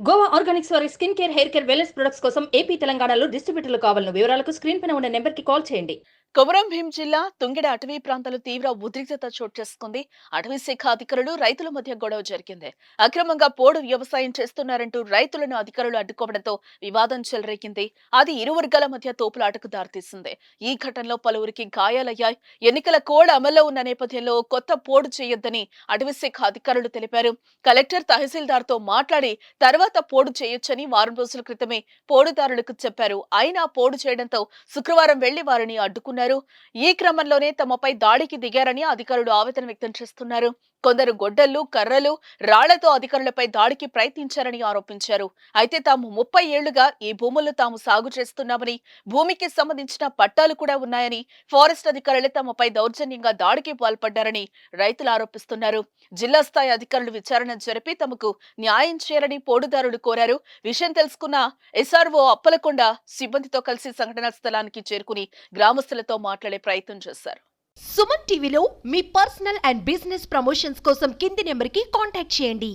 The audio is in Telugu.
గోవా ఆర్గానిక్స్ వారి skin care, hair care, wellness products కోసం ఏపీ, తెలంగాణలో డిస్ట్రిబ్యూటర్లు కావాలను వివరాలకు స్క్రీన్ పైన ఉన్న నెంబర్కి కాల్ చేయండి. కొమరం భీం జిల్లా తుంగెడ అటవీ ప్రాంతాల్లో తీవ్ర ఉద్రిక్తత చోటు చేసుకుంది. అటవీ శాఖ అధికారులు రైతుల మధ్య గొడవ జరిగింది. అక్రమంగా పోడు వ్యవసాయం చేస్తున్నారంటూ రైతులను అధికారులు అడ్డుకోవడంతో వివాదం చెలరేగింది. అది ఇరు వర్గాల మధ్య తోపులాటకు దారితీసింది. ఈ ఘటనలో పలువురికి గాయాలయ్యాయి. ఎన్నికల కోడ్ అమల్లో ఉన్న నేపథ్యంలో కొత్త పోడు చేయొద్దని అటవీ శాఖ అధికారులు తెలిపారు. కలెక్టర్ తహసీల్దార్తో మాట్లాడి తర్వాత పోడు చేయొచ్చని వారం రోజుల క్రితమే పోడుదారులకు చెప్పారు. అయినా పోడు చేయడంతో శుక్రవారం వెళ్లి వారిని అడ్డుకున్నారు. ఈ క్రమంలోనే తమపై దాడికి దిగారని అధికారులు ఆవేదన వ్యక్తం చేస్తున్నారు. కొందరు గొడ్డళ్లు, కర్రలు, రాళ్లతో అధికారులపై దాడికి ప్రయత్నించారని ఆరోపించారు. అయితే తాము 30 ఏళ్లుగా ఈ భూముల్లో తాము సాగు చేస్తున్నామని, భూమికి సంబంధించిన పట్టాలు కూడా ఉన్నాయని, ఫారెస్ట్ అధికారులే తమపై దౌర్జన్యంగా దాడికి పాల్పడ్డారని రైతులు ఆరోపిస్తున్నారు. జిల్లా స్థాయి అధికారులు విచారణ జరిపి తమకు న్యాయం చేయాలని పోడుదారులు కోరారు. విషయం తెలుసుకున్న ఎస్ఆర్ఓ అప్పలకొండ సిబ్బందితో కలిసి సంఘటనా స్థలానికి చేరుకుని గ్రామస్తులతో మాట్లాడే ప్రయత్నం చేశారు. సుమన్ టీవీలో మీ పర్సనల్ అండ్ బిజినెస్ ప్రమోషన్స్ కోసం కింది నెంబర్కి కాంటాక్ట్ చేయండి.